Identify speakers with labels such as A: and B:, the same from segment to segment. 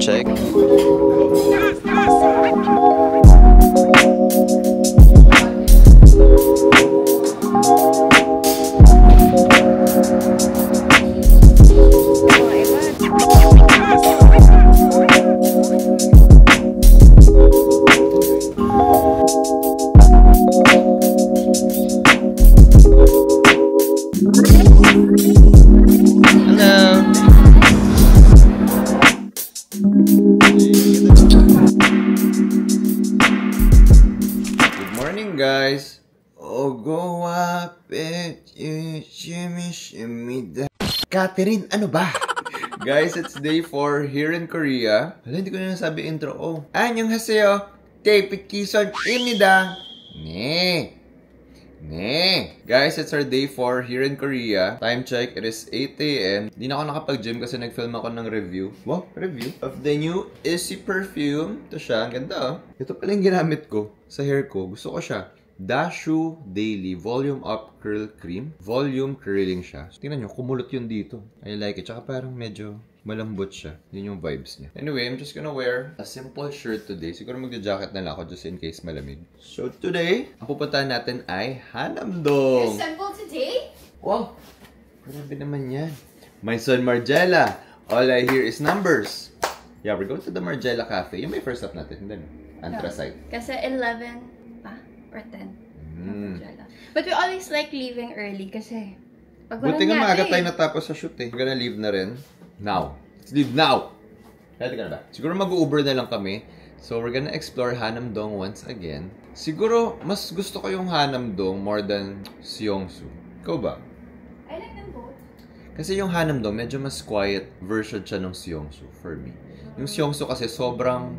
A: check. Guys, oh go up it, shimmy shimmy da. Catherine, ano ba? Guys, it's day 4 here in Korea. Hala, hindi ko na nasabi intro. Oh, 안녕하세요. David Kison 입니다. 네. Guys, it's our day 4 here in Korea. Time check, it is 8 AM. Di na ako nakapag-gym kasi nag-film ako ng review. Wow, review? Of the new Issey perfume. Ito siya, ang ganda oh. Ito pala yung ginamit ko sa hair ko. Gusto ko siya. Dashu Daily Volume Up Curl Cream. Volume curling siya. So, tingnan nyo, kumulot yun dito. I like it. Tsaka parang medyo malambot siya. Yun yung vibes niya. Anyway, I'm just gonna wear a simple shirt today. Siguro magja-jacket na lang ako just in case malamig. So today, ang pupuntahan natin ay Hanamdong.
B: Assemble today?
A: Wow! Grabe naman yan. My son Margella. All I hear is numbers. Yeah, we're going to the Margella Cafe. Yung may first stop natin. Hindi, Anthracite.
B: Kasi 11 pa or 10. But we always like leaving early kasi pag
A: buti nga maaga tayo natapos sa shoot eh. We're gonna leave na rin. Now. Let's leave now! Ready ka na ba? Siguro mag-Uber na lang kami. So, we're gonna explore Hanamdong once again. Siguro, mas gusto ko yung Hanamdong more than Seongsu. Ikaw ba?
B: I like them both.
A: Kasi yung Hanamdong, medyo mas quiet version siya ng Seongsu for me. Yung Seongsu kasi sobrang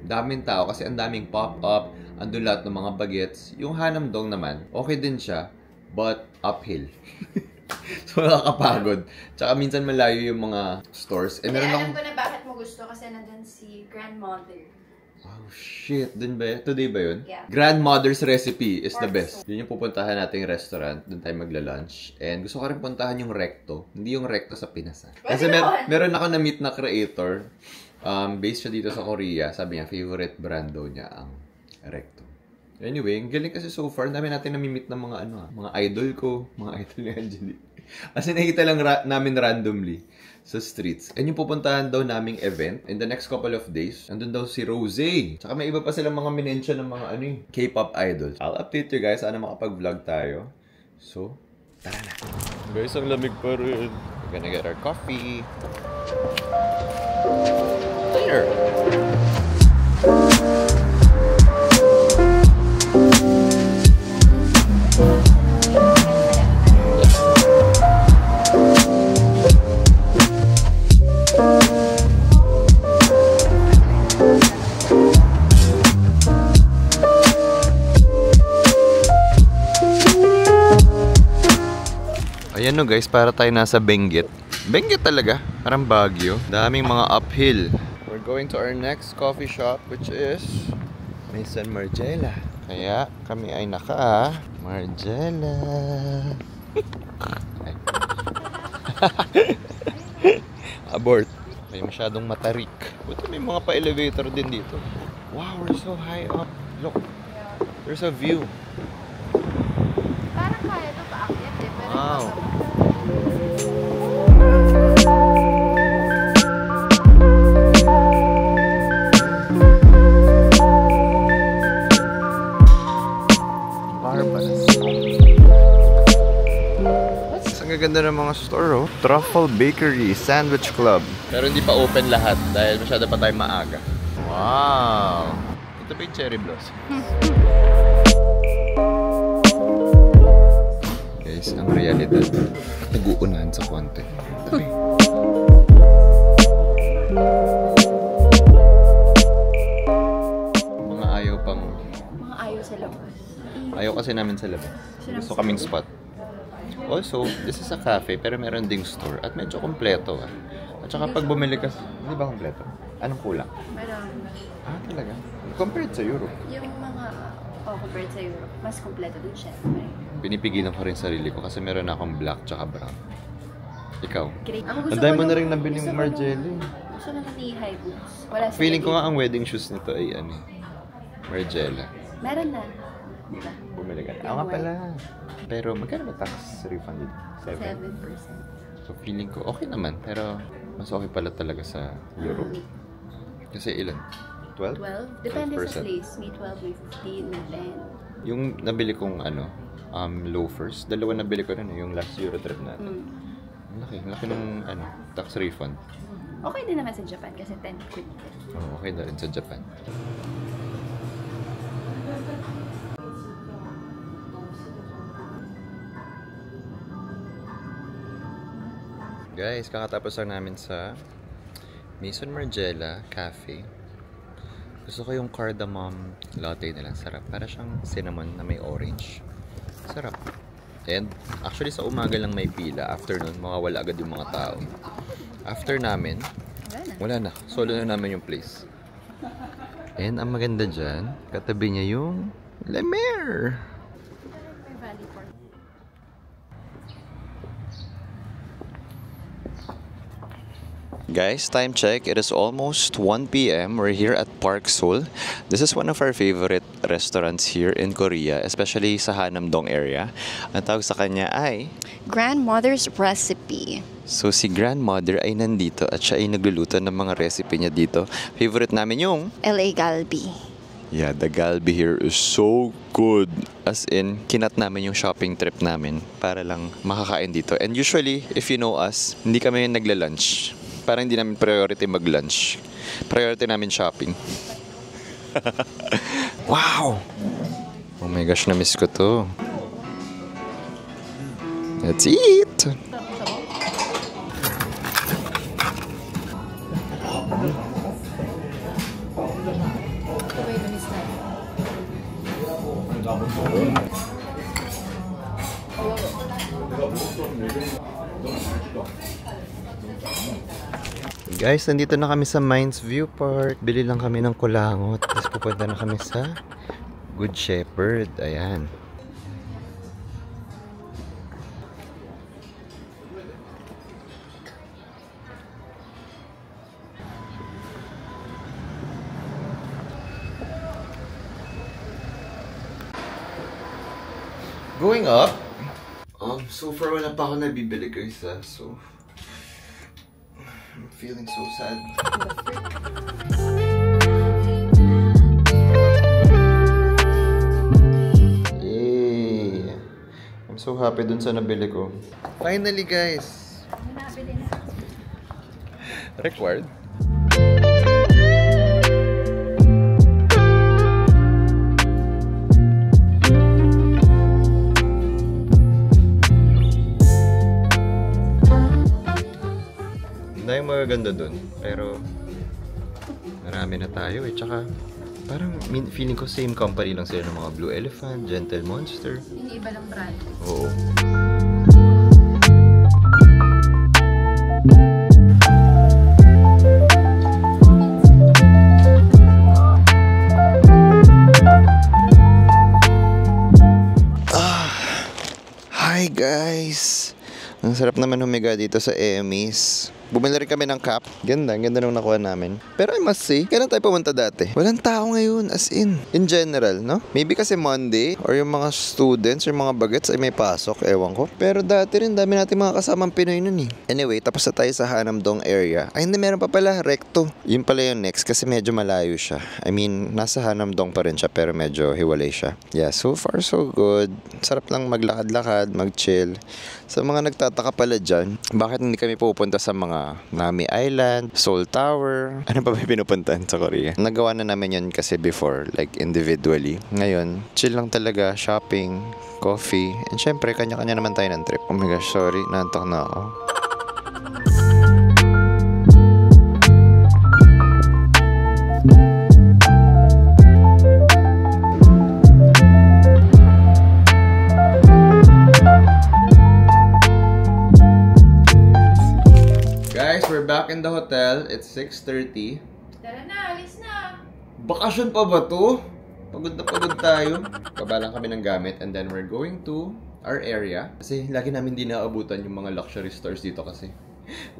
A: daming tao kasi ang daming pop-up, andun lahat ng mga bagets. Yung Hanamdong naman, okay din siya, but uphill. So, nakakapagod. Tsaka minsan malayo yung mga stores. Eh, meron
B: alam ko na bakit mo gusto kasi nandun si Grandmother.
A: Oh, shit. Dun ba? Today ba yun?
B: Yeah.
A: Grandmother's Recipe is the best. Yun yung pupuntahan nating restaurant. Dun tayo magla-lunch. And gusto ko rin puntahan yung Recto. Hindi yung Recto sa Pinas. Kasi meron ako na-meet na creator. Based siya dito sa Korea. Sabi niya, favorite brand daw niya ang Recto. Anyway, ang galing kasi so far, dami natin namimit ng mga mga idol ko, mga idol ni Angelique. Kasi nakita lang namin randomly sa streets. And yung pupuntahan daw naming event in the next couple of days, andun daw si Rosé. Tsaka may iba pa silang mga minensya ng mga K-pop idols. I'll update you guys, sana makapag-vlog tayo. So, tara na. Guys, ang lamig pa rin. We're gonna get our coffee. Here. Ayan no guys, para tayo nasa Benguet. Benguet talaga, parang Baguio. Daming mga uphill. We're going to our next coffee shop which is may San Margella. Kaya kami ay naka Margella. Abort. May masyadong matarik. Buti may mga pa-elevator din dito. Wow, we're so high up. Look, there's a view.
B: Parang kaya ito paakyat eh.
A: Wow. Ang gaganda ng mga store, oh. Truffle Bakery, Sandwich Club. Pero hindi pa open lahat dahil masyado pa tayo maaga. Wow! Ito pa yung cherry blossom. Guys, ang realidad. Nag-uunahan sa konti. Tabi. Mga ayaw pang...
B: Mga ayaw sa labas.
A: Ayaw kasi namin sa labas. Gusto kaming spot. Also, this is a cafe pero meron ding store at medyo kompleto ah. At saka pag bumili ka, hindi ba kompleto? Anong kulang?
B: Meron.
A: Ah, talaga? Compared sa Europe?
B: Yung mga, compared sa Europe, mas kompleto din siya.
A: Pinipigilan ko rin sarili ko kasi meron akong black tsaka brown. Ikaw?
B: Great.
A: Ang dami mo na rin nabiling Margella.
B: Gusto na knee-high boots. Wala sa
A: Feeling ko nga ang wedding shoes nito ay ano, Margiela.
B: Meron na. Diba?
A: Bumili ka. Ako nga pala. Pero magkano ba tax refund dito?
B: 7%.
A: So feeling ko okay naman. Pero mas okay pala talaga sa Europe. Kasi ilan? 12?
B: 12? Depende sa place. May 12, may 15, may 10.
A: Yung nabili kong loafers, dalawa nabili ko rin yung last Euro trip natin. Laki ng tax refund.
B: Okay din naman sa Japan kasi 10 quid.
A: Oh, okay na rin sa Japan. Guys, kakatapos lang namin sa Maison Margiela Cafe. Gusto ko yung cardamom latte nila. Sarap. Para siyang cinnamon na may orange. Sarap. And actually sa umaga lang may pila. Afternoon, mawawala agad yung mga tao. After namin, wala na. Solo na namin yung place. And ang maganda dyan, katabi niya yung Le Maire. Guys, time check. It is almost 1 p.m. We're here at Park Seoul. This is one of our favorite restaurants here in Korea, especially sa Hanamdong area. Ang tawag sa kanya ay
B: Grandmother's Recipe.
A: So si grandmother ay nandito at siya ay nagluluto ng mga recipe niya dito. Favorite namin yung
B: LA Galbi.
A: Yeah, the Galbi here is so good. As in, kinat namin yung shopping trip namin para lang makakain dito. And usually, if you know us, hindi kami nagla-lunch. Parang hindi namin priority mag-lunch. Priority namin shopping. Wow! Oh my gosh, na-miss ko to. Let's eat! Guys, nandito na kami sa Mines View Park. Bili lang kami ng kulangot. Tapos pupunta na kami sa Good Shepherd. Ayan. Going up. So far wala pa ako nabibili guys. So I'm feeling so sad. Yay! I'm so happy dun sa nabili ko. Finally guys! Required? Hindi yung magaganda dun, pero marami na tayo eh. Tsaka parang feeling ko same company lang sila ng mga Blue Elephant, Gentle Monster.
B: Hindi iba lang brand.
A: Oo. Hi guys! Ang sarap naman humiga dito sa Emmy's. Bumili rin kami ng cap. Ganda nung nakuha namin. Pero I must say, kailan tayo pumunta dati? Walang tao ngayon, as in general, no? Maybe kasi Monday, or yung mga students, or mga bagets ay may pasok, ewan ko. Pero dati rin, dami natin mga kasamang Pinoy nun eh. Anyway, tapos na tayo sa Hanamdong area. Ay, hindi, meron pa pala, Recto. Yun pala yung next, kasi medyo malayo siya. I mean, nasa Hanamdong pa rin siya, pero medyo hiwalay siya. Yeah, so far so good. Sarap lang maglakad-lakad, mag-chill. Sa mga nagtataka pala dyan, bakit hindi kami pupunta sa mga Nami Island, Seoul Tower, ano pa ba pinupuntahan sa Korea? Nagawa na namin yun kasi before, like individually. Ngayon, chill lang talaga, shopping, coffee, and syempre, kanya-kanya naman tayo ng trip. Oh my gosh, sorry, naantok na ako. We're back in the hotel. It's 6:30.
B: Tara na, alis na.
A: Bakasyon pa ba to? Pagod na pagod tayo. Kabalang kami ng gamit and then we're going to our area. Kasi lagi namin di naabutan yung mga luxury stores dito kasi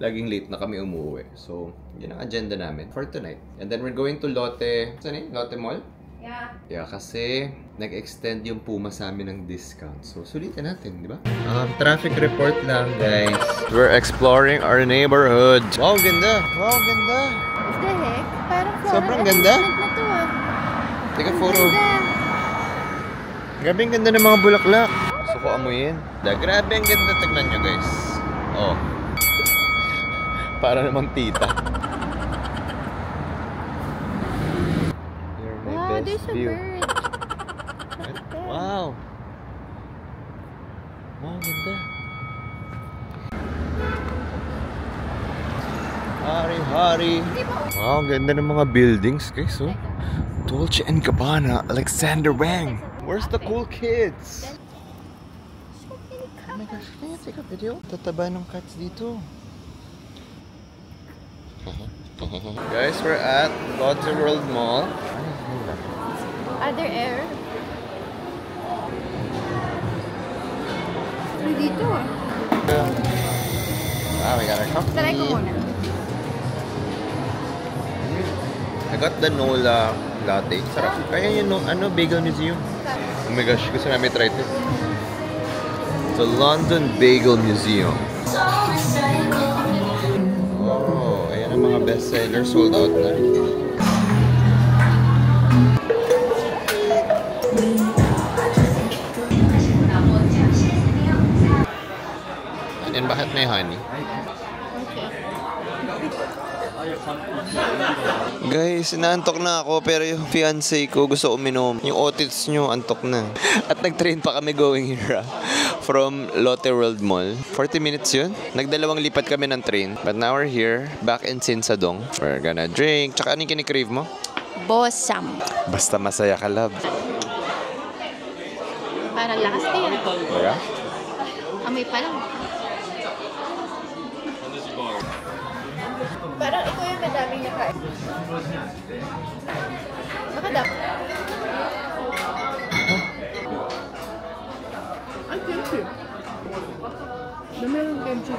A: laging late na kami umuwi. So, yun ang agenda namin for tonight. And then we're going to Lotte, saan yun? Lotte Mall?
B: Yeah.
A: Yeah, kasi nag-extend yung Puma sa amin ng discount. So, sulitin natin, di ba? Traffic report lang, guys. We're exploring our neighborhood. Wow, ganda! Wow, ganda!
B: What the heck? Parang
A: Sobrang ganda.
B: na to ah.
A: Take a photo.
B: Ganda.
A: Grabe ang ganda ng mga bulaklak. Gusto ko amuyin. Grabe ang ganda. Tignan nyo, guys. Oh. Para namang tita. You're my
B: Wow,
A: best
B: there's a
A: view.
B: bird.
A: Wow. Wow, ganda. Hari-hari. Wow, ganda ng mga buildings, guys. Oh. Dolce & Gabbana, Alexander Wang. Where's the cool kids? Oh my gosh, can you take a video? Tataba ng cats dito. Guys, we're at Lotte World Mall.
B: Other air. Dito ah.
A: We got our coffee.
B: Try ko muna.
A: I got the Nola latte. Sarap. Kaya yun, Bagel Museum. Oh my gosh, gusto namin try ito. The London Bagel Museum. Oh, ayan ang mga bestseller. Sold out na. And bakit may honey? Guys, inaantok na ako pero yung fiancé ko gusto uminom. Yung otits nyo, antok na. At nag-train pa kami going here from Lotte World Mall. 40 minutes yun. Nagdalawang lipat kami ng train. But now we're here, back in Sinsadong. We're gonna drink. Tsaka ano yung kinikrave mo?
B: Bossam.
A: Basta masaya ka, love.
B: Parang lakas na yan.
A: Yeah?
B: Amoy pa lang. Parang ito yung madaming nakain. Baka dapat. Ay, kimchi. Dami yung kimchi.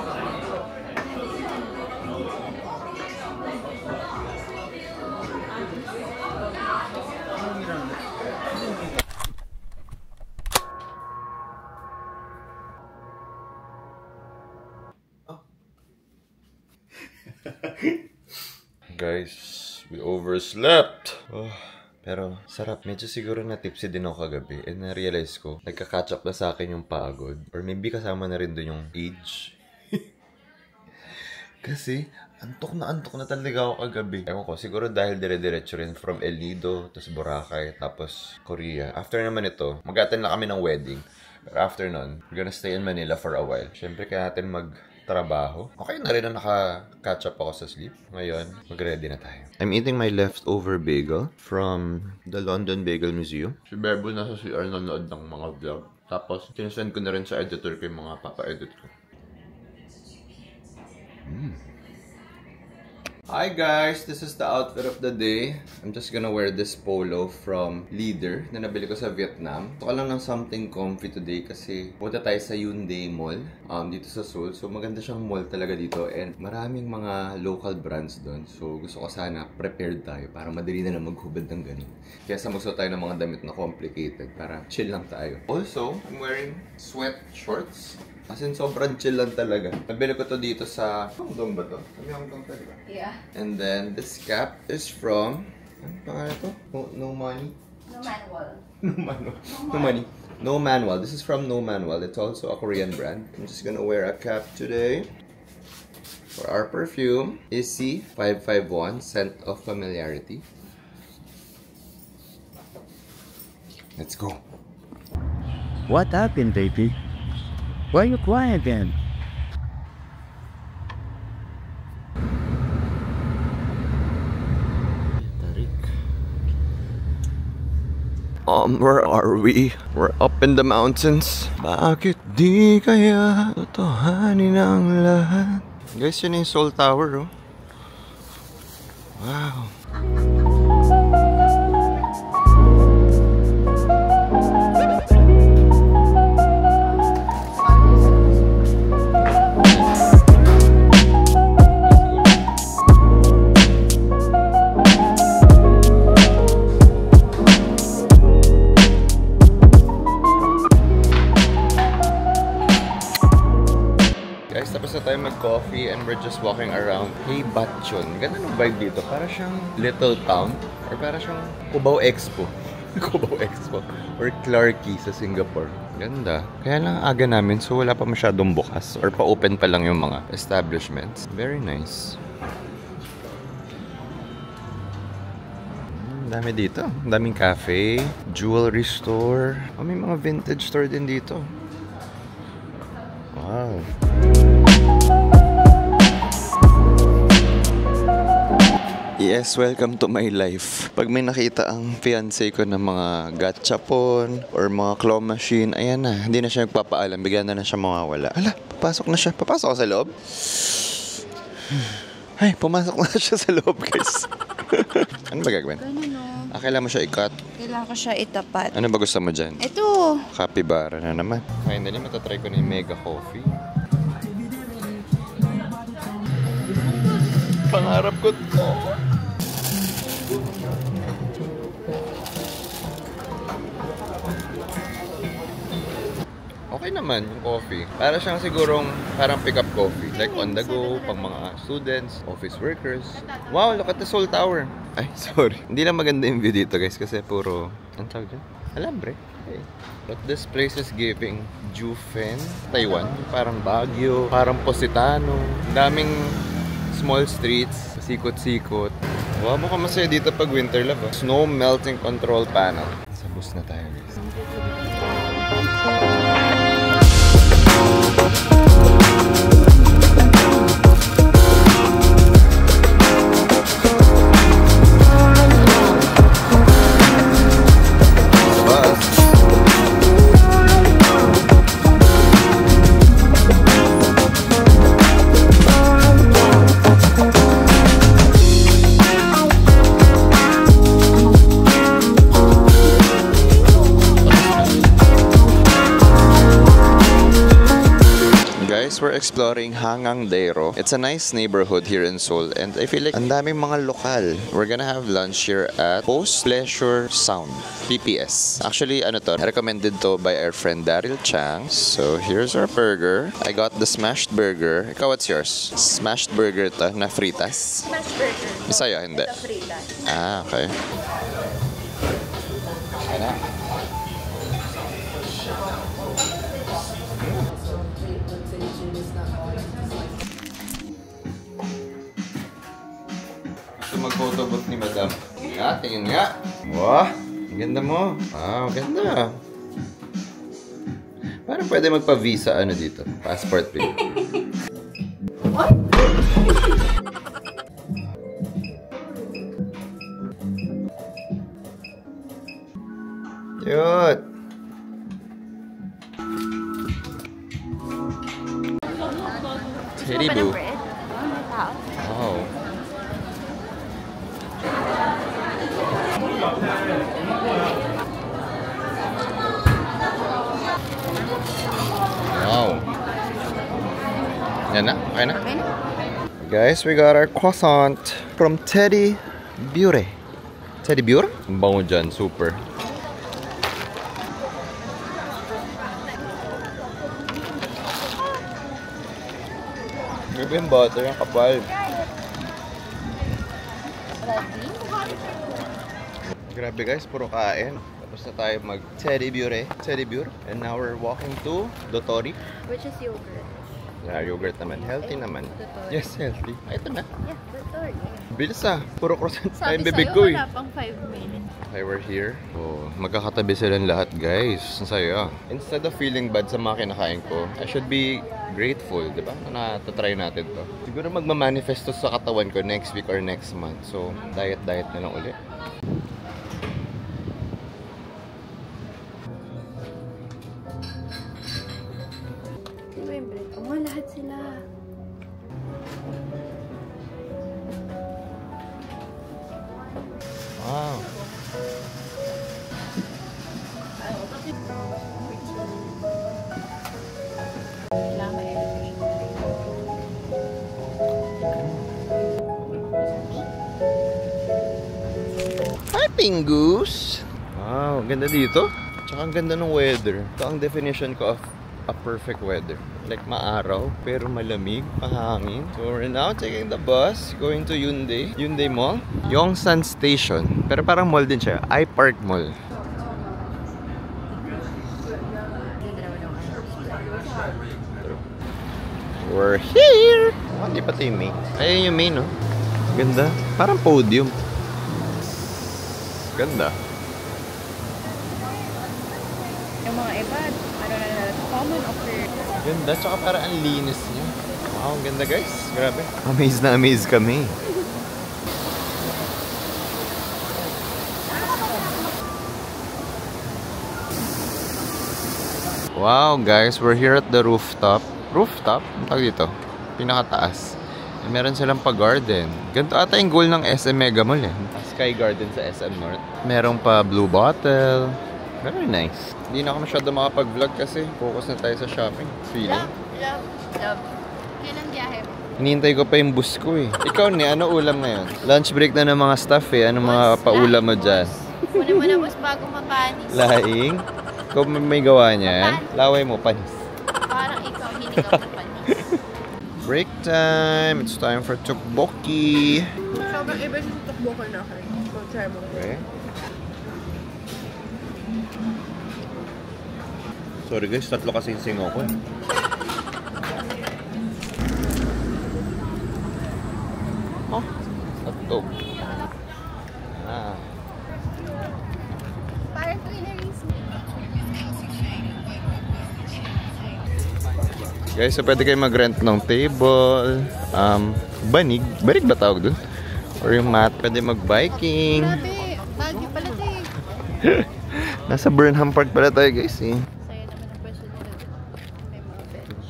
A: Guys, we overslept. Oh, pero sarap. Medyo siguro na tipsy din ako kagabi. And na-realize ko, nagka-catch up na sa akin yung pagod. Or maybe kasama na rin doon yung age. Kasi, antok na talaga ako kagabi. Ewan ko, siguro dahil dire-diretso rin from El Nido, tapos Boracay, tapos Korea. After naman ito, mag-attend na kami ng wedding. Pero after nun, we're gonna stay in Manila for a while. Siyempre, kaya natin trabaho. Okay na rin na naka-catch up ako sa sleep. Ngayon, mag-ready na tayo. I'm eating my leftover bagel from the London Bagel Museum. Si Bebo nasa CR nanonood ng mga vlog. Tapos, sinasend ko na rin sa editor ko yung mga papa-edit ko. Hi guys! This is the outfit of the day. I'm just gonna wear this polo from Leader na nabili ko sa Vietnam. Ito ko lang ng something comfy today kasi punta tayo sa Hyundai Mall dito sa Seoul. So maganda siyang mall talaga dito and maraming mga local brands doon. So gusto ko sana prepared tayo para madali na lang maghubad ng ganun. Kaya sa magsuot tayo ng mga damit na complicated para chill lang tayo. Also, I'm wearing sweat shorts. As in, sobrang chill lang talaga. Nabili ko to dito sa... Hongdong ba to? Sabi Hongdong talaga.
B: Yeah.
A: And then, this cap is from... Ano pangalan to? No Money?
B: No manual.
A: No Money. No Manual. This is from No Manual. It's also a Korean brand. I'm just gonna wear a cap today. For our perfume, Issey 551, Scent of Familiarity. Let's go.
C: What happened, baby? Why are you crying again?
A: Where are we? We're up in the mountains. Bakit di kaya totohanin ang lahat? Guys, yun yung Seoul Tower, oh. Wow. mag-coffee and we're just walking around. Hey, Batchon. Ganda ng vibe dito. Para siyang little town or para siyang Cubao Expo. Cubao Expo. Or Clarke sa Singapore. Ganda. Kaya lang aga namin so wala pa masyadong bukas or pa-open pa lang yung mga establishments. Very nice. Dami dito. Daming cafe, jewelry store. Oh, may mga vintage store din dito. Wow. Yes, welcome to my life. Pag may nakita ang fiancé ko ng mga gachapon or mga claw machine, ayan na, hindi na siya nagpapaalam. Bigyan na siya mawawala. Hala, papasok na siya. Papasok ka sa loob? Ay, pumasok na siya sa loob, guys. Ano ba gagawin? Kailangan mo siya i-cut.
B: Kailangan ko siya itapat.
A: Ano ba gusto mo dyan?
B: Ito.
A: Capybara na naman. Finally, matatry ko na yung Mega Coffee. Pangarap ko to. Okay naman yung coffee. Para siyang sigurong parang pick-up coffee. Like on the go, pang mga students, office workers. Wow, look at the Seoul Tower. Ay, sorry. Hindi lang maganda yung view dito, guys, kasi puro, ang tawag dyan? Alambre. Okay. But this place is giving Jufen, Taiwan. Parang Baguio, parang Positano. Daming small streets, sikot-sikot. Wow, mukhang masaya dito pag winter love. Snow melting control panel. Sa bus na tayo, guys. We're exploring Hangangdairo. It's a nice neighborhood here in Seoul and I feel like ang daming mga lokal. We're gonna have lunch here at Post Pleasure Sound, PPS. Actually, ano to, recommended to by our friend Daryl Chang. So, here's our burger. I got the smashed burger. Ikaw, what's yours? Smashed burger to, na fritas?
B: Smash burger.
A: Sa'yo, hindi.
B: Sa fritas.
A: Ah, okay. Ano? Mag-photobooth ni Madam. Nga, tingin nga. Wah, ganda mo. Wow, ganda. Parang pwede magpa-visa ano dito. Passport pin.
B: What?
A: Cute. Teddy boo. Wow. Wow. Yan na? Okay na?
B: Okay na.
A: Guys, we got our croissant from Teddy Bure. Teddy Bure? Ang bango dyan, super. Grabe yung butter, yung kapal. Grabe guys, puro kain. Tapos na tayo mag Teddy Bure. And now we're walking to Dotori.
B: Which is yogurt.
A: Yeah, yogurt naman. Healthy naman.
B: Dotori.
A: Yes, healthy. Ay, ito na.
B: Yeah, Dotori.
A: Bilis ah. Puro croissant tayo
B: Sabi
A: bibig
B: sa'yo,
A: ko eh.
B: wala pang 5 minutes.
A: Okay, we're here. Oh, magkakatabi silang lahat guys. Ang saya. Instead of feeling bad sa mga kinakain ko, I should be grateful, di ba? Na try natin to. Siguro magmamanifesto sa katawan ko next week or next month. So, diet na lang ulit.
B: Oo, lahat sila.
A: Wow. Hi, Pingus! Wow, ganda dito. Tsaka ang ganda ng weather. Ito ang definition ko of pinaka-perfect weather. Like maaraw, pero malamig, mahangin. So we're now taking the bus, going to Hyundai. Hyundai Mall. Yongsan Station. Pero parang mall din siya. iPark Mall. We're here! Oh, hindi pa ito yung main. Ayun yung main, no? Ganda. Parang podium. Ganda.
B: Yung mga iba, common offer.
A: Ganda, tsaka parang ang linis niya. Wow, ang ganda guys. Grabe. Amazed na amazed kami. Wow guys, we're here at the rooftop. Rooftop? Ang tawag dito? Pinakataas. Meron silang pa-garden. Ganito ata yung goal ng SM Mega Mall eh. Sky Garden sa SM North. Meron pa Blue Bottle. Very nice. Hindi na ako masyado makapag-vlog kasi focus na tayo sa shopping. Feeling.
B: Love. Kailan biyahe?
A: Hinihintay ko pa yung bus ko eh. Ikaw ni, ano ulam ngayon? Lunch break na ng mga staff eh. Ano mga paulam mo dyan?
B: Muna mo na bus bago mapanis.
A: Laing? Ikaw may gawa niyan? Laway mo, panis.
B: Parang ikaw, hindi ka mapanis.
A: Break time! It's time for tteokbokki!
B: Sobrang iba sa tteokbokki na kayo. So, try mo.
A: Okay. Sorry guys, tatlo kasi yung singaw ko eh. Oh, tatlo. Ah.
B: Parang twinneries.
A: Guys, so pwede kayo mag-rent ng table, banig ba tawag doon? Or yung mat, pwede mag-biking.
B: Grabe, Baguio pala ito eh.
A: Nasa Burnham Park pala tayo guys eh.
B: Saya naman ang pwesto nila. May mga bench.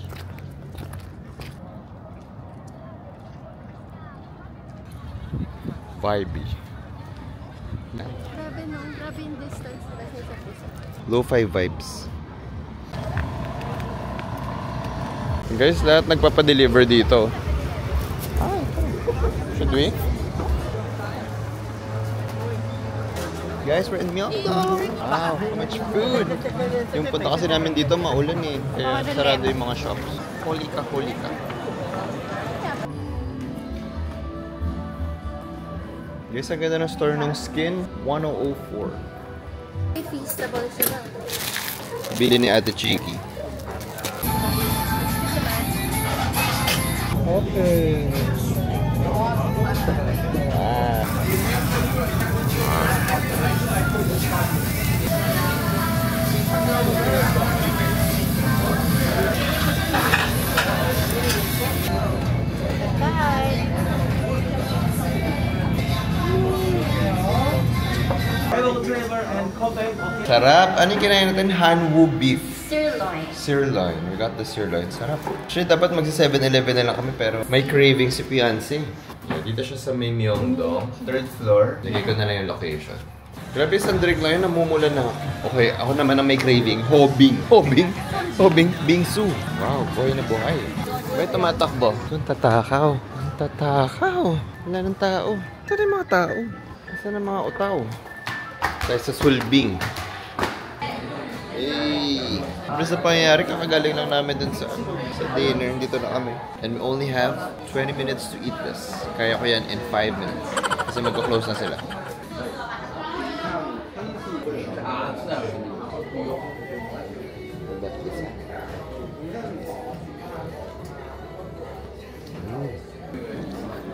A: Vibey.
B: Grabe no, grabe yung distance nila sa puso.
A: Lo-fi vibes. Guys, lahat nagpapadeliver dito. Should we? Guys, we're in Myeongdong. Wow, how much food! Yung punta kasi namin dito, maulan eh. Kaya sarado yung mga shops. Huli ka. Guys, ang ganda ng store ng Skin 1004.
B: May feastable sila.
A: Bili ni Ate Chiki. Okay. Sarap! Ano yung kinain natin? Hanwoo beef.
B: Sirloin.
A: Sirloin. We got the sirloin. Sarap. Actually, dapat mag-7-Eleven na lang kami pero may craving si Fiancé. Yeah, dito siya sa may Myeongdong. 3rd floor. Lagay ko na lang yung location. Grabe, sandrig lang yun. Namumulan na. Okay, ako naman ang may craving. Hobing. Bingsu. Wow, buhay na buhay. May tumatakbo. Doon tatakaw. Wala ng tao. Ito na yung mga tao. Saan ang mga utaw? Tayo sa Sulbing. Hey! Basta pangyayari, kakagaling lang namin dun sa dinner. Dito na kami. And we only have 20 minutes to eat this. Kaya ko yan in 5 minutes. Kasi magko-close na sila.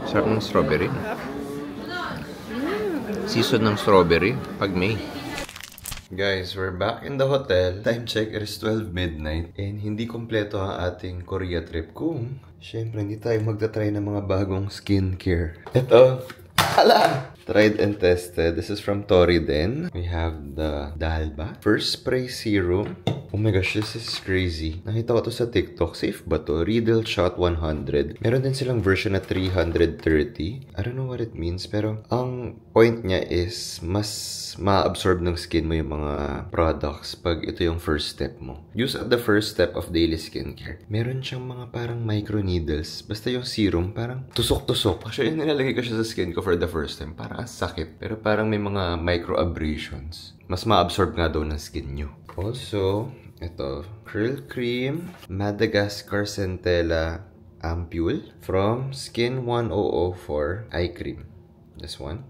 A: Sarap ng strawberry. Season ng strawberry pag May. Guys, we're back in the hotel. Time check, it is 12 midnight. And hindi kompleto ang ating Korea trip kung syempre hindi tayo magta-try ng mga bagong skincare. Ito, tried and tested. This is from Toriden. We have the Dalba First Spray Serum. Oh my gosh, this is crazy. Nakita ko to sa TikTok. Safe ba to? Riedel Shot 100. Meron din silang version na 330. I don't know what it means, pero ang point niya is mas ma-absorb ng skin mo yung mga products pag ito yung first step mo. Use at the first step of daily skincare. Meron siyang mga parang micro needles. Basta yung serum, parang tusok-tusok. Actually, nilalagay ko siya sa skin ko for the first time. Parang sakit. Pero parang may mga micro abrasions. Mas ma-absorb nga daw ng skin nyo. Also, Ito, Krill Cream Madagascar Centella Ampule from Skin 1004 Eye Cream. This one.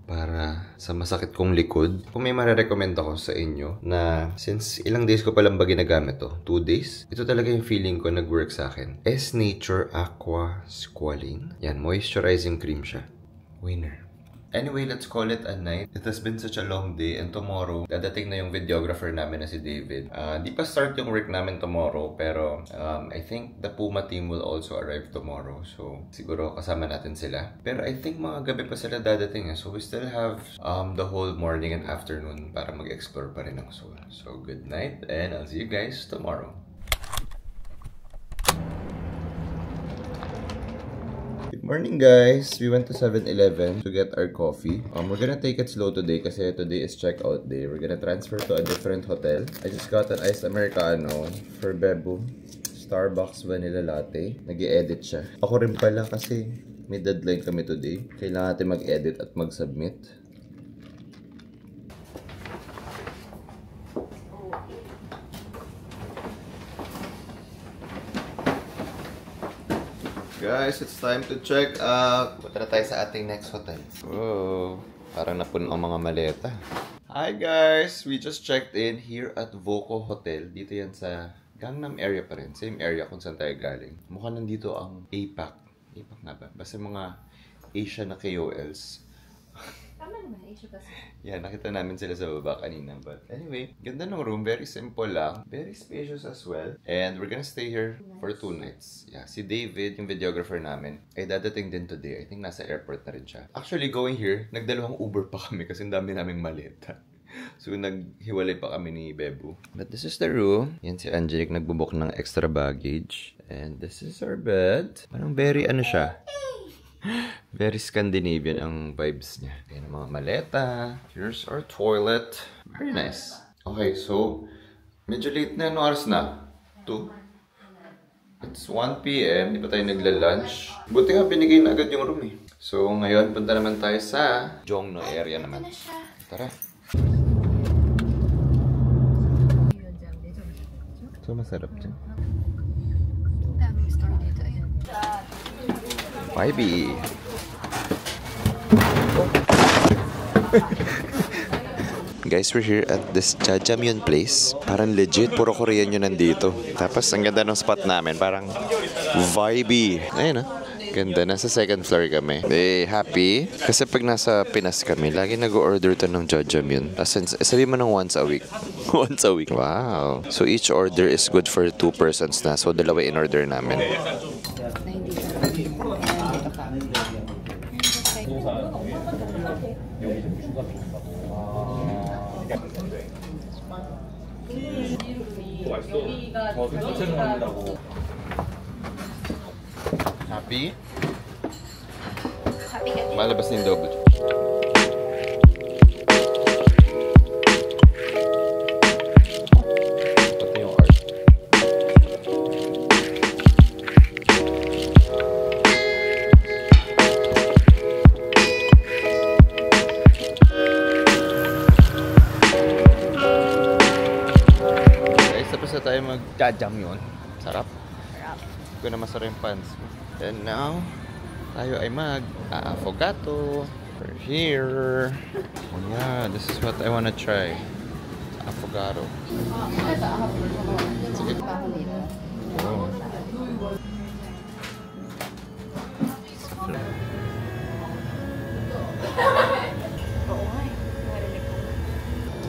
A: Para sa masakit kong likod. Kung may marirecommend ako sa inyo na since ilang days ko palang ba ginagamit to, 2 days, ito talaga yung feeling ko nag-work sa akin. S-Nature Aqua Squalene. Yan, moisturizing cream siya. Winner. Anyway, let's call it a night. It has been such a long day and tomorrow, dadating na yung videographer namin na si David. Di pa start yung work namin tomorrow pero I think the Puma team will also arrive tomorrow. So, siguro kasama natin sila. Pero I think mga gabi pa sila dadating. So, we still have the whole morning and afternoon para mag-explore pa rin ng Seoul. So, good night and I'll see you guys tomorrow. Good morning guys! We went to 7-Eleven to get our coffee. We're gonna take it slow today kasi today is checkout day. We're gonna transfer to a different hotel. I just got an iced Americano for Bebo. Starbucks vanilla latte. Nag-i-edit siya. Ako rin pala kasi may deadline kami today. Kailangan natin mag-edit at mag-submit. Guys, it's time to check out. Punta na tayo sa ating next hotel. Whoa, parang napuno ang mga maleta. Hi guys, we just checked in here at Voco Hotel. Dito yan sa Gangnam area pa rin. Same area kung saan tayo galing. Mukhang nandito ang APAC. APAC nga ba? Basta mga Asia na KOLs.
B: Tama naman, Asia kasi.
A: Yeah, nakita namin sila sa baba kanina. But anyway, ganda ng room. Very simple lang. Very spacious as well. And we're gonna stay here for 2 nights. Yeah, si David, yung videographer namin, ay dadating din today. I think nasa airport na rin siya. Actually, going here, nagdalawang Uber pa kami kasi ang dami naming maleta. So, naghiwalay pa kami ni Bebo. But this is the room. Yan si Angelique nagbubok ng extra baggage. And this is our bed. Parang very ano siya. Very Scandinavian ang vibes niya. Ayan ang mga maleta. Here's our toilet. Very nice. Okay, so medyo late na. Ano oras na? 2? It's 1 p.m. Di pa tayo nagla-lunch. Buti nga binigay na agad yung room eh. So ngayon, punta naman tayo sa Jongno area naman. Tara. So masarap dyan.
B: Daming store dito. Ayan.
A: Vibe. Guys, we're here at this Jajangmyeon place. Parang legit, puro Korean yun nandito. Tapos, ang ganda ng spot namin. Parang vibey. Ayun ganda. Nasa 2nd floor kami. Happy. Kasi pag nasa Pinas kami, lagi nag-order to ng Jajangmyeon. Sabi mo ng once a week. Once a week. Wow. So, each order is good for 2 persons na. So, dalawa in order namin. Happy?
B: Happy ka din.
A: Malabas na yung double. Pati yung art. Guys, tapos na tayo mag-jajangmyeon. Sarap. Hindi ko na masarap yung pants mo. And now, tayo ay mag-affogato. We're here. Yeah, this is what I wanna try. Affogato. Sige. Oh.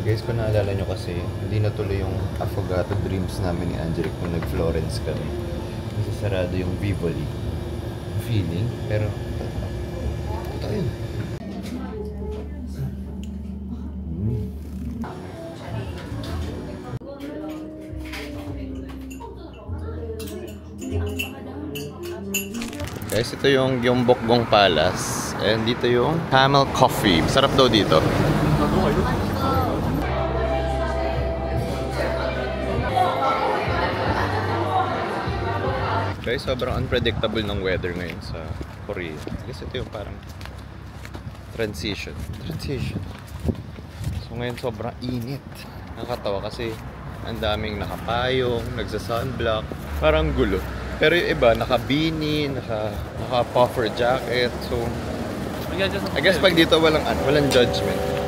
A: Guys, kung naalala nyo kasi, hindi natuloy yung affogato dreams namin ni Angelique kung nag-Florence kami. Kasi sarado yung Vivoli. Feeling, pero ito yun. Guys, ito yung Gyeongbokgung Palace. And dito yung Camel Coffee. Sarap daw dito. Guys, sobrang unpredictable ng weather ngayon sa Korea. Kasi ito yung parang transition. So ngayon sobrang init. Nakakatawa kasi Ang daming nakapayong, nagsa-sunblock. Parang gulo. Pero yung iba, naka-beanie, naka-puffer jacket. So, I guess pag dito walang judgment.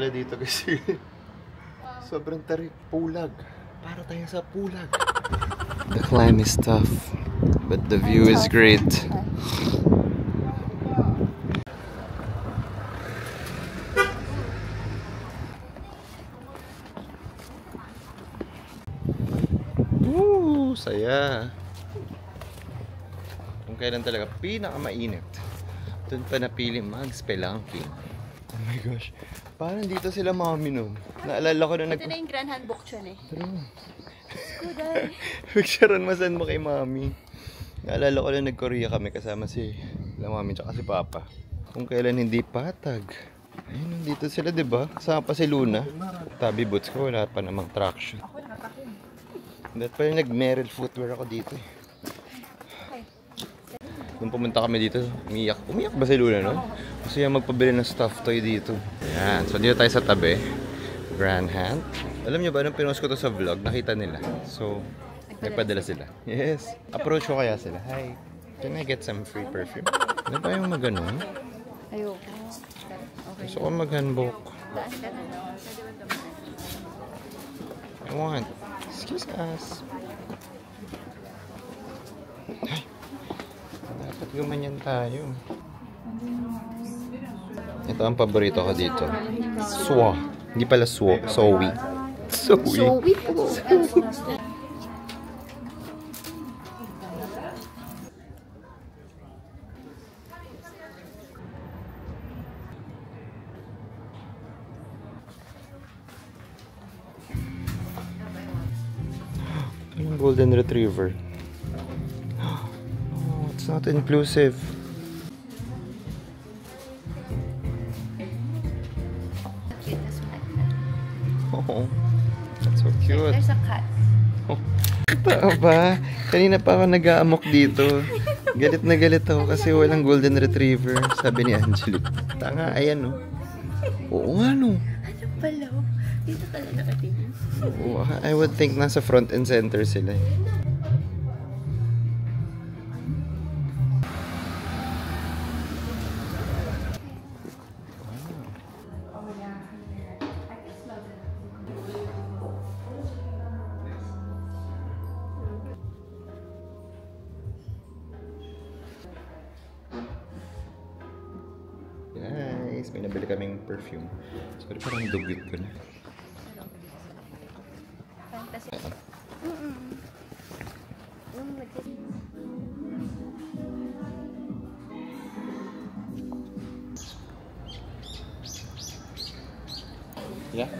A: Dito kasi sobrang tarik, pulag. Para tayo sa pulag. The climb is tough, but the view is great. Woo! Saya. Kung kailan talaga pinakamainit, doon pa napili mag-spelunking. Oh my gosh. Parang dito sila mami nun. Naalala ko na
B: Ito na yung Grand Handbook dyan eh.
A: Skuday. Picturean mo saan mo kay mami. Naalala ko na nag-Korea kami kasama si mami tsaka si papa. Kung kailan hindi patag. Ayun, nandito sila, diba? Kasama pa si Luna. Tabi boots ko, wala pa namang traction.
B: Ako nakapakin.
A: Dahil pala nag-Merrell footwear ako dito eh. Nung pumunta kami dito, umiyak ba si Luna no? Kasi yung magpabili ng stuffed toy dito. Ayan, so dito tayo sa tabi. Grand Hand. Alam nyo ba, nung pinost ko to sa vlog, nakita nila. So, nagpadala sila. Yes. Approach ko kaya sila. Hi, can I get some free perfume? Ano ba yung magano?
B: Ayoko.
A: Gusto ko mag-handbook. I want. Excuse us. Ay. Dapat gumanyan tayo. Ito ang paborito ko dito. Swa. Hindi pala swo. Sowi.
B: Sowi po.
A: Anong golden retriever? Oh, it's not inclusive. Oh, that's so cute.
B: There's a cat.
A: Oh, tao ba? Kanina pa ako nag-aamok dito. Galit na galit ako kasi walang golden retriever. Sabi ni Angelique. Tanga, ayan no. Oo nga no.
B: Ano pala? Dito pala nakatingin.
A: Oo, I would think nasa front and center sila. Guys, may nabili kaming perfume. Sorry, parang dugit ko na.
B: Fantasy.
A: Yeah?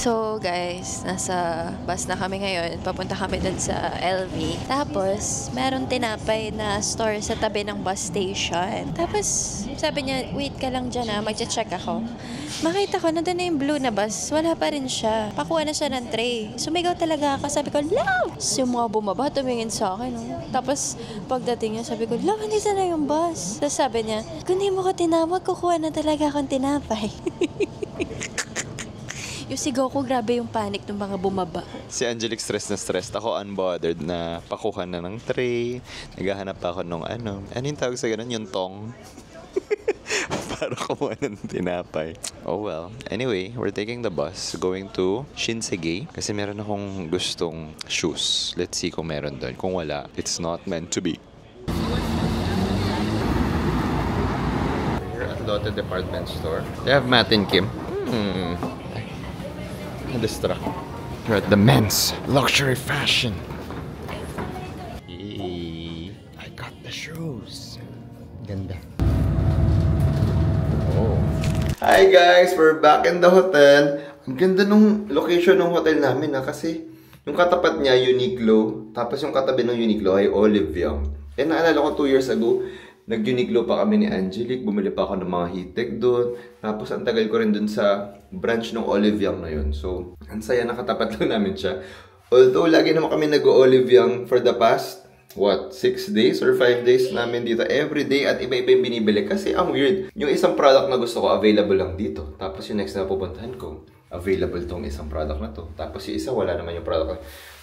B: So guys, nasa bus na kami ngayon. Papunta kami dun sa LV. Tapos, meron tinapay na store sa tabi ng bus station. Tapos, sabi niya, wait ka lang dyan magche-check ako. Makita ko, nandun na yung blue na bus. Wala pa rin siya. Pakuha na siya ng tray. Sumigaw talaga ako. Sabi ko, love! So, yung mga bumaba, tumingin sa akin. Tapos, pagdating niya, sabi ko, love, hindi na yung bus. Tapos sabi niya, kung di mo ko tinawag, kukuha na talaga akong tinapay. Yung sigaw ko, grabe yung panic ng mga bumaba.
A: Si Angelique stress na stressed. Ako unbothered na pakuha na ng tray. Naghahanap pa ako nung ano. Ano yung tawag sa ganun? Yung tong. Para kumuha ng tinapay. Oh well. Anyway, we're taking the bus going to Shinsegae. Kasi meron akong gustong shoes. Let's see kung meron doon. Kung wala, it's not meant to be. We're at Lotte Department Store. They have Matt and Kim. Na-distract. We're at the men's luxury fashion. Hey, I got the shoes. Ganda. Oh. Hi guys, we're back in the hotel. Ang ganda nung location ng hotel namin kasi yung katapat niya Uniqlo, tapos yung katabi ng Uniqlo ay Olive Young. Eh naalala ko 2 years ago, nag-Uniqlo pa kami ni Angelique, bumili pa ako ng mga heat-tech doon. Tapos ang tagal ko rin doon sa branch ng Olive Young na yun. So, ang saya, nakatapat lang namin siya. Although, lagi naman kami nag-Olive Young for the past, 6 days or 5 days namin dito. Every day at iba-iba yung binibili. Kasi ang weird, yung isang product na gusto ko, available lang dito. Tapos yung next na pupuntahan ko, available tong isang product na to. Tapos yung isa, wala naman yung product.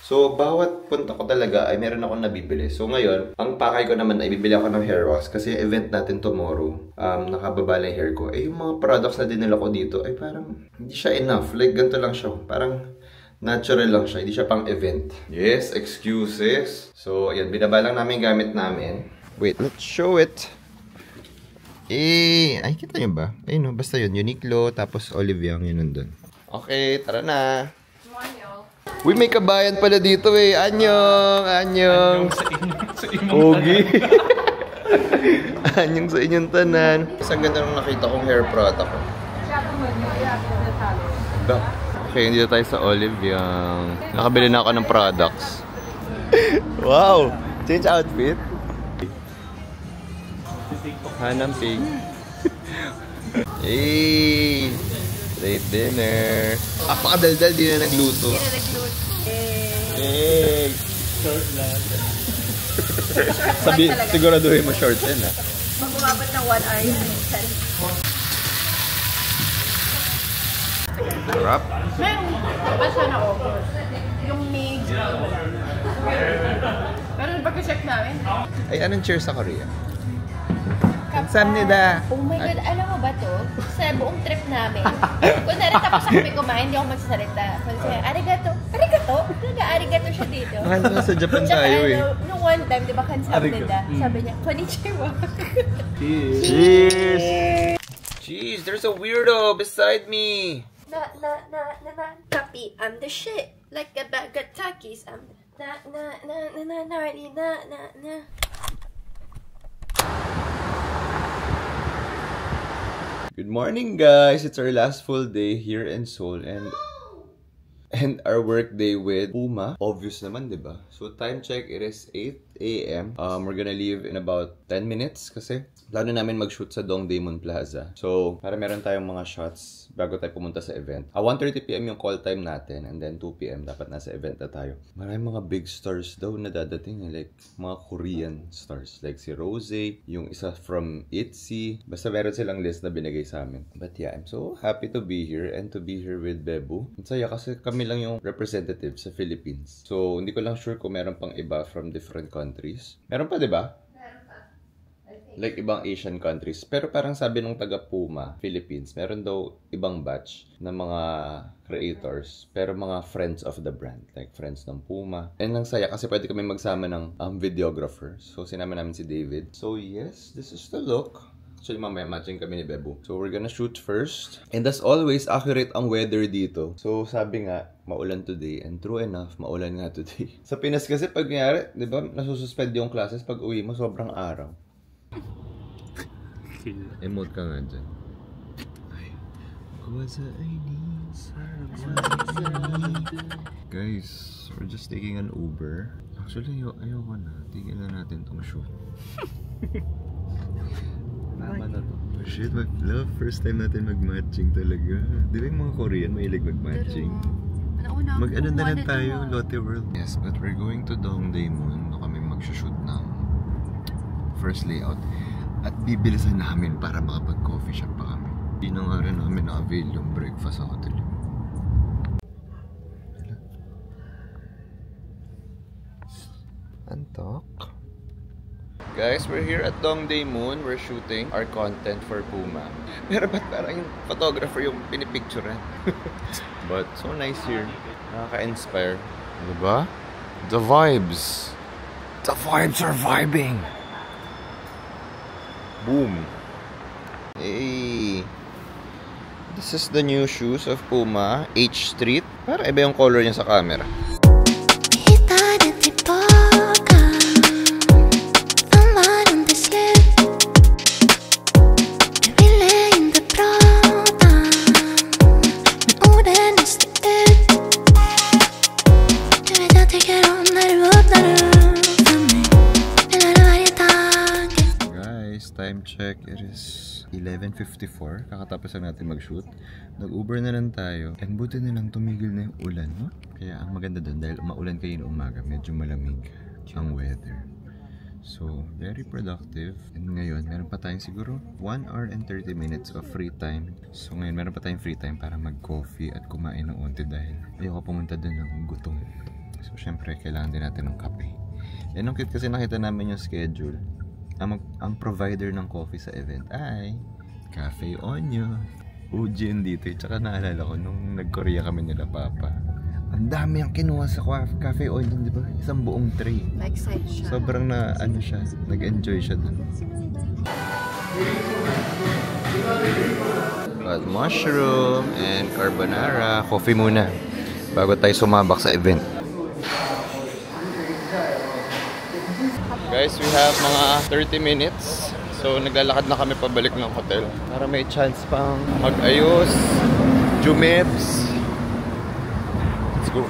A: So, bawat punta ko talaga ay meron akong nabibili. So, ngayon, ang pakay ko naman ay bibili ako ng hair wax. Kasi event natin tomorrow, nakababa lang hair ko. Eh, yung mga products na dinala ko dito ay parang hindi siya enough. Like, ganito lang siya. Parang natural lang siya. Hindi siya pang event. Yes, excuses. So, ayan, binaba lang namin gamit namin. Wait, let's show it. Eh, ay, kita nyo ba? Ayun, no, basta yun. Uniqlo, tapos Olive Young, yun nandun. Okay, tara na. Uy, may kabayan pala dito eh. Anyong, anyong. Sa inyong Ogi. Anyong sa inyong tanan. Isang ganda nung nakita kong hair product ko. Okay, dito tayo sa Olive Young. Nakabili na ako ng products. Wow! Change outfit. Hanang pig. Hey! Late dinner. Pakadaldal, di na nagluto.
B: Hindi na nagluto.
A: Hey! Short lang. Siguraduhin mo short din, ha?
B: Mag-umabot ng 1 hour yun.
A: Sarap.
B: Meron pa siya na over. Yung mig. Pero pagka-check namin.
A: Ay, anong cheers sa Korea? Kamsahamnida.
B: Oh my God, alam mo ba to? Sa buong trip namin, kunwari tapos ako may kumain, hindi ako magsasalita. Kasi, arigato. Arigato? Nag-arigato siya dito.
A: Mahal nga sa Japan tayo eh.
B: Nung one time, di ba, kamsahamnida? Sabi niya, konnichiwa.
A: Cheers! Jeez, there's a weirdo beside me.
B: Copy, I'm the shit. Like a bag of Takis, I'm na.
A: Good morning, guys. It's our last full day here in Seoul and our work day with Puma. Obvious naman, diba? So time check, it is 8 AM. We're gonna leave in about 10 minutes kasi plano namin mag-shoot sa Dongdaemun Plaza. So, para meron tayong mga shots bago tayo pumunta sa event. 1:30 PM yung call time natin and then 2 PM dapat nasa event na tayo. Maraming mga big stars daw na dadating, like mga Korean stars. Like si Rose, yung isa from ITZY. Basta meron silang list na binigay sa amin. But yeah, I'm so happy to be here and to be here with Bebu. Ang saya kasi kami lang yung representative sa Philippines. So, hindi ko lang sure kung meron pang iba from different countries. Meron pa, di ba? Like ibang Asian countries. Pero parang sabi nung taga Puma, Philippines, meron daw ibang batch ng mga creators. Pero mga friends of the brand. Like friends ng Puma. And ang saya kasi pwede kami magsama ng videographer. So sinama namin si David. So yes, this is the look. Actually mamaya matching kami ni Bebu. So we're gonna shoot first. And as always, accurate ang weather dito. So sabi nga, maulan today. And true enough, maulan nga today. Sa Pinas kasi pag nangyari, di ba, nasususpend yung classes pag uwi mo, sobrang araw. Emote ka nga dyan. Guys, we're just taking an Uber. Actually, ayoko na. Tigil na natin tong show. Tama na to. Oh shit, love. First time natin mag-matching talaga. Di ba yung mga Korean mahilig mag-matching? Mag-ano na lang tayo, Lotte World. Yes, but we're going to Dongdaemun. Doon kami mag-shoot ng first layout. At bibilisan namin para makapag-coffee shop pa kami. Hindi na nga rin namin na-avail yung breakfast sa hotel. Antok. Guys, we're here at Dongdaemun. We're shooting our content for Puma. Pero ba't parang yung photographer yung pinipicturean? But so nice here. Nakaka-inspire. Diba? The vibes. The vibes are vibing. Boom. Hey. The This is the new shoes of Puma, H Street. Para iba yung color niya sa camera. Time check, it is 11:54. Kakatapos lang natin mag-shoot. Nag-Uber na lang tayo. And buti na lang tumigil na yung ulan, no? Kaya ang maganda doon, dahil maulan kayo na umaga, medyo malamig ang weather. So, very productive. And ngayon, meron pa tayong siguro 1 hour and 30 minutes of free time. So ngayon, meron pa tayong free time para mag-coffee at kumain ng onte dahil ayoko pumunta doon ng gutom. So, syempre, kailangan din natin ng kape. And ang cute kasi nakita namin yung schedule. Ang provider ng coffee sa event ay Cafe Onyo. Ujin dito. Tsaka naalala ko nung nag-Korea kami nila Papa. Ang dami ang kinuha sa Cafe Onyo, di ba? Isang buong tray.
B: Na-excite siya.
A: Sobrang siya. Nag-enjoy siya dun. Got mushroom and carbonara. Coffee muna bago tayo sumabak sa event. Guys, we have mga 30 minutes. So, naglalakad na kami pabalik ng hotel. Para may chance pang mag-ayos, jumeps. Let's go.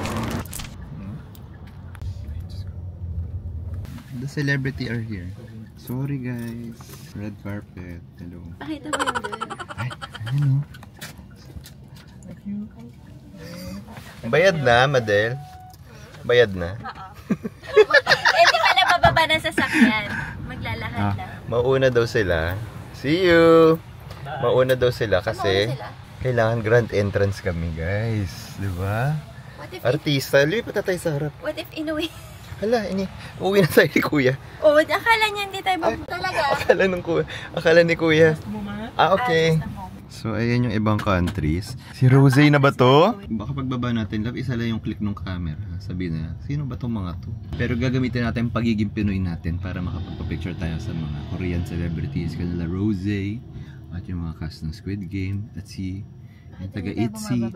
A: The celebrity are here. Sorry guys. Red carpet. Hello.
B: Pakita mo yun doon.
A: Ay, ano? Bayad na, Madel? Bayad na?
B: Hindi pala bababa na sa sakyan. Maglalakad lang.
A: Mauna daw sila. See you! Mauna daw sila kasi kailangan grand entrance kami, guys. Diba? Artista. Lipat na tayo sa harap.
B: What if inuwi?
A: Hala, uwi na tayo ni Kuya.
B: Oo, akala niya hindi tayo talaga.
A: Akala ni Kuya. Ah, okay. So, ayan yung ibang countries. Si Rose na ba to? Baka pagbaba natin, love, isa lang yung click ng camera. Sabihin na, sino ba tong mga to? Pero gagamitin natin pagiging Pinoy natin para makapagpa-picture tayo sa mga Korean celebrities. Kanila Rose at yung mga cast ng Squid Game at si yung taga-ITZY.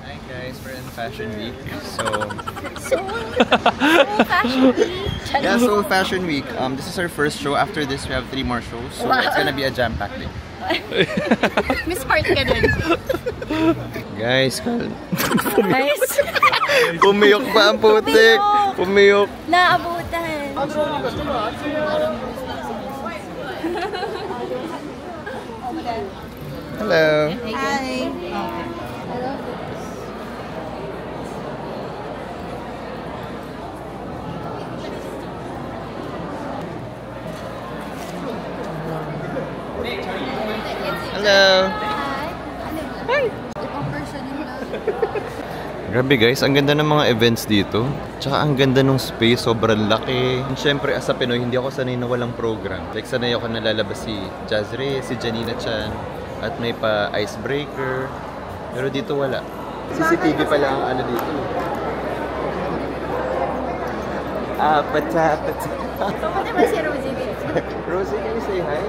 A: Hi guys, we're in Fashion Week. So
B: Fashion Week.
A: Yeah, so Fashion Week. This is our first show. After this, we have 3 more shows. So it's gonna be a jam-packed day.
B: Miss Part ka dun.
A: Guys, pumiyok pa ang putik. Pumiyok.
B: Naabutan.
A: Hello.
B: Hi.
A: Hello. Hi. Grabe guys, ang ganda ng mga events dito. Tsaka ang ganda ng space, sobrang laki. Siyempre, as a Pinoy, hindi ako sanay na walang program. Like, sanay ako na lalabas si Jazre, si Janina Chan, at may pa icebreaker. Pero dito wala. CCTV pala ang ano dito. Pata.
B: Pwede ba si Rosie dito?
A: Rosie, can you say hi?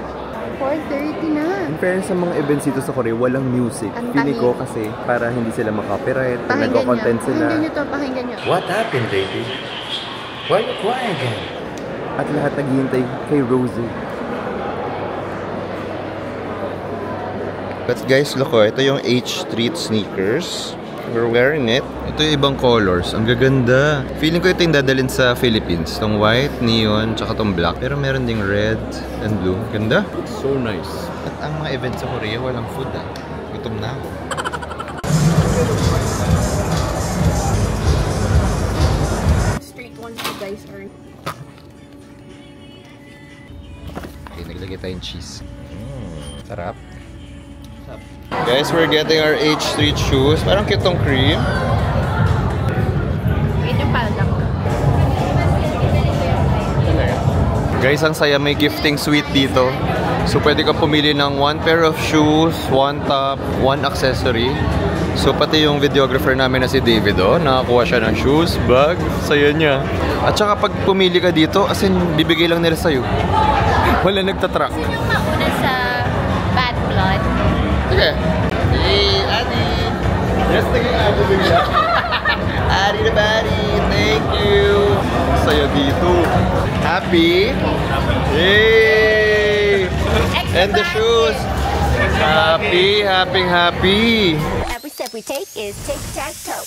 B: 4:30 na.
A: In fairness sa mga events dito sa Korea, walang music. Pili ko kasi para hindi sila makapiright, nag-content sila.
B: Pakinggan nyo to, pakinggan nyo.
C: What happened, baby? Why are you crying again?
A: At lahat naghihintay kay Rosie. But guys, look oh, ito yung H Street sneakers. We're wearing it. Ito yung ibang colors. Ang gaganda. Feeling ko ito yung dadalhin sa Philippines. Itong white, neon, tsaka itong black. Pero meron ding red and blue. Ganda. So nice. At ang mga events sa Korea, walang food ah. Gutom na ako.
B: Straight ones you guys are.
A: Okay, naglagay tayong cheese. Sarap. Guys, we're getting our H Street shoes. Parang cute tong cream.
B: Wait yung palda ko.
A: Guys, ang saya, may gifting suite dito. So, pwede ka pumili ng 1 pair of shoes, 1 top, 1 accessory. So pati yung videographer namin na si David, nakakuha siya ng shoes, bag, saya niya. At saka pag pumili ka dito, as in, bibigay lang nila sa'yo. Wala nagtatrack.
B: Sino yung mauna sa bad blood?
A: Sige. Hey, Adi! Yes, tingin Adi bigla. Adi the Buddy, thank you! Saya dito. Happy? Yay! And the shoes! Happy, happy, happy!
B: Every step we take is tic-tac-toe.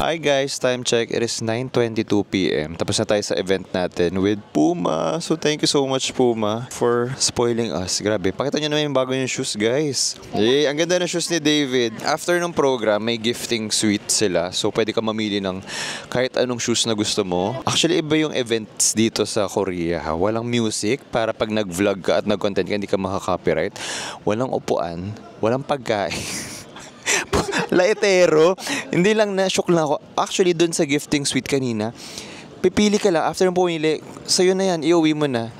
A: Hi guys, time check. It is 9:22 PM. Tapos na tayo sa event natin with Puma. So thank you so much Puma for spoiling us. Grabe, pakita nyo naman yung bago yung shoes guys. Yay, ang ganda ng shoes ni David. After ng program, may gifting suite sila. So pwede ka mamili ng kahit anong shoes na gusto mo. Actually, iba yung events dito sa Korea. Walang music para pag nag-vlog ka at nag-content ka, hindi ka makaka-copyright. Walang upuan, walang pagkain. Laitero. Hindi lang na-shock lang ako. Actually, dun sa gifting suite kanina, pipili ka lang. After mo pumili, sa'yo na yan, iuwi mo na.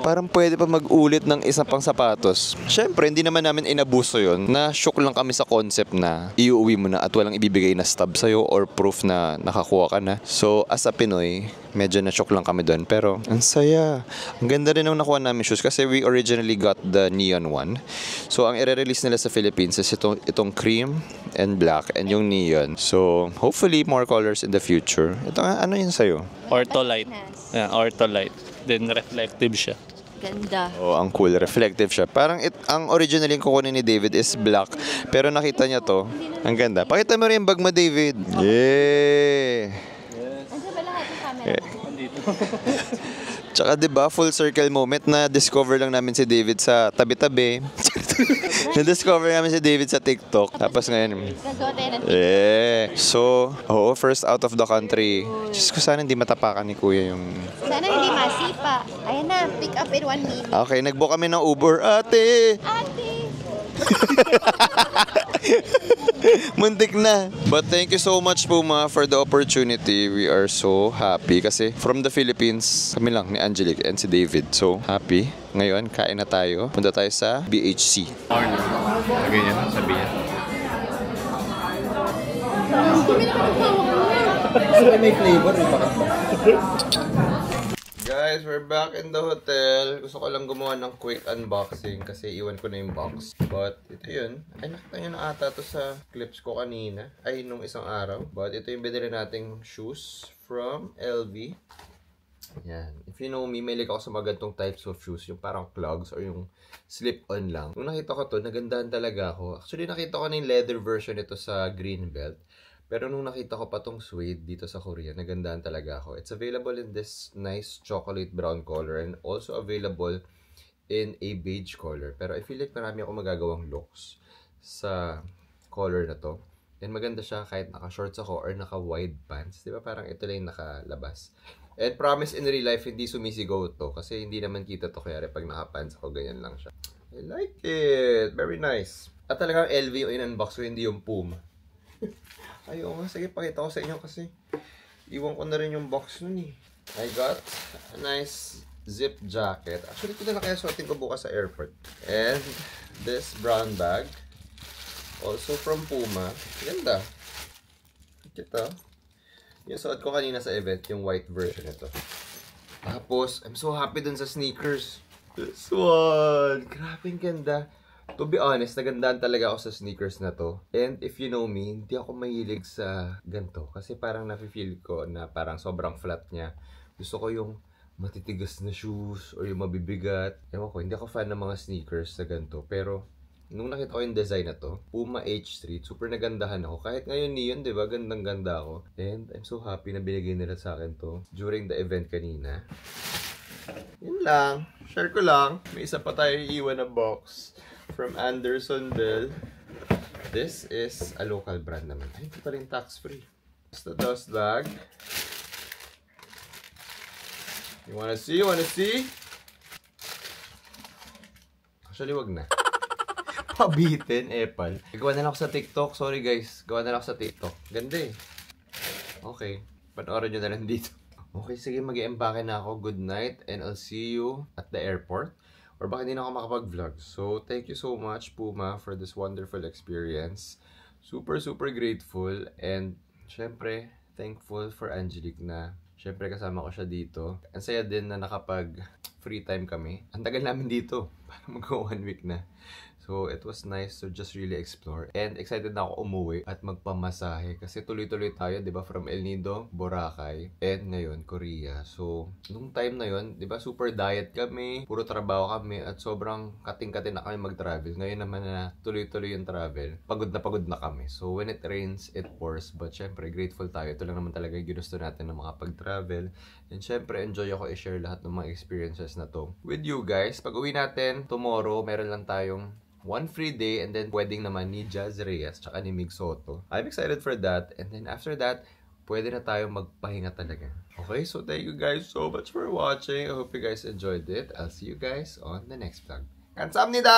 A: Parang pwede pa mag-ulit ng isang pang sapatos. Siyempre, hindi naman namin inabuso yon. Na-shock lang kami sa concept na iuwi mo na at walang ibibigay na stub sa'yo or proof na nakakuha ka na. So, as a Pinoy, medyo na-shock lang kami doon. Pero, ang saya. Ang ganda rin ng nakuha namin shoes kasi we originally got the neon one. So, ang i-release nila sa Philippines is itong cream and black and yung neon. So, hopefully, more colors in the future. Ito nga, ano yun sa'yo?
D: Ortholite. Yeah, Ortholite. Then reflective siya.
B: Ganda.
A: Oh, ang cool. Reflective siya. Parang ang original yung kukunin ni David is black. Pero nakita niya to. Ang ganda. Pakita mo rin yung bag mo, David. Yeah!
B: Andiyan ba lahat yung camera?
D: Dito.
A: Tsaka diba, full circle moment na discover lang namin si David sa tabi-tabi. Na-discover namin si David sa TikTok. Tapos ngayon,
B: Gagawa tayo ng
A: So, first out of the country. Diyos ko, sana hindi matapakan ni Kuya yung...
B: Sana hindi masipa. Ayan na, pick up in 1 minute.
A: Okay, nag-book kami ng Uber. Ate!
B: Ate!
A: Muntik na. But thank you so much Puma for the opportunity. We are so happy kasi from the Philippines, kami lang ni Angelique and si David. So happy. Ngayon, kain na tayo. Punta tayo sa BHC.
D: Lagay niya, sabi niya.
A: May flavor eh, bakit ba? Guys, we're back in the hotel. Gusto ko lang gumawa ng quick unboxing kasi iwan ko na yung box. But ito yun. Ay, nakita nyo na ata to sa clips ko kanina. Ay, nung isang araw. But ito yung binili nating shoes from LV. Yan. If you know me, may like ako sa mga gantong types of shoes. Yung parang clogs or yung slip-on lang. Nung nakita ko to, nagandahan talaga ako. Actually, nakita ko na yung leather version nito sa Greenbelt. Pero nung nakita ko pa tong suede dito sa Korea, nagandahan talaga ako. It's available in this nice chocolate brown color and also available in a beige color. Pero I feel like marami ako magagawang looks sa color na to. And maganda siya kahit naka-shorts ako or naka-wide pants. Di ba parang ito lang yung nakalabas. And promise in real life, hindi sumisigaw to. Kasi hindi naman kita to kaya pag naka-pants ako, ganyan lang siya. I like it! Very nice. At talagang LV yung in-unbox ko, hindi yung Puma. Ayaw nga, sige, pakita ko sa inyo kasi iwan ko na rin yung box nun eh. I got a nice zip jacket. Actually, ito na lang kaya suotin ko bukas sa airport. And this brown bag. Also from Puma. Ganda. Kita. Yung suot ko kanina sa event, yung white version nito. Tapos, I'm so happy dun sa sneakers. This one! Grabe ganda. To be honest, nagandaan talaga ako sa sneakers na to. And if you know me, hindi ako mahilig sa ganito. Kasi parang nafe-feel ko na parang sobrang flat niya. Gusto ko yung matitigas na shoes or yung mabibigat. Ewan ko, hindi ako fan ng mga sneakers na ganito. Pero, nung nakita ko yung design na to, Puma H Street, super nagandahan ako. Kahit ngayon neon, di ba? Gandang-ganda ako. And I'm so happy na binigay nila sa akin to during the event kanina. Yun lang. Share ko lang. May isa pa tayo iiwan na box. From Anderson Bell. This is a local brand naman. Ay, ito pa rin tax-free. It's the dust bag. You wanna see? You wanna see? Actually, wag na. Pabitin, epal. Gawa na lang ako sa TikTok. Sorry guys. Gawa na lang ako sa TikTok. Ganda eh. Okay. Panoorin nyo na lang dito. Okay, sige. Mag-i-empake na ako. Good night. And I'll see you at the airport. Or baka hindi na ako makapag-vlog. So, thank you so much, Puma, for this wonderful experience. Super, super grateful. And, syempre, thankful for Angelique na syempre kasama ko siya dito. Ang saya din na nakapag free time kami. Ang tagal namin dito. Parang mag-1 week na. So, it was nice to just really explore. And excited na ako umuwi at magpamasahe. Kasi tuloy-tuloy tayo, di ba? From El Nido, Boracay, and ngayon, Korea. So, nung time na yun, di ba? Super diet kami, puro trabaho kami, at sobrang kating-kating na kami mag-travel. Ngayon naman na tuloy-tuloy yung travel, pagod na kami. So, when it rains, it pours. But syempre, grateful tayo. Ito lang naman talaga yung ginusto natin na makapag-travel. And syempre, enjoy ako i-share lahat ng mga experiences na to with you guys. Pag uwi natin, tomorrow, meron lang tayong 1 free day, and then wedding naman ni Jazz Reyes tsaka ni Mig Soto. I'm excited for that. And then after that, pwede na tayo magpahinga talaga. Okay, so thank you guys so much for watching. I hope you guys enjoyed it. I'll see you guys on the next vlog. 감사합니다!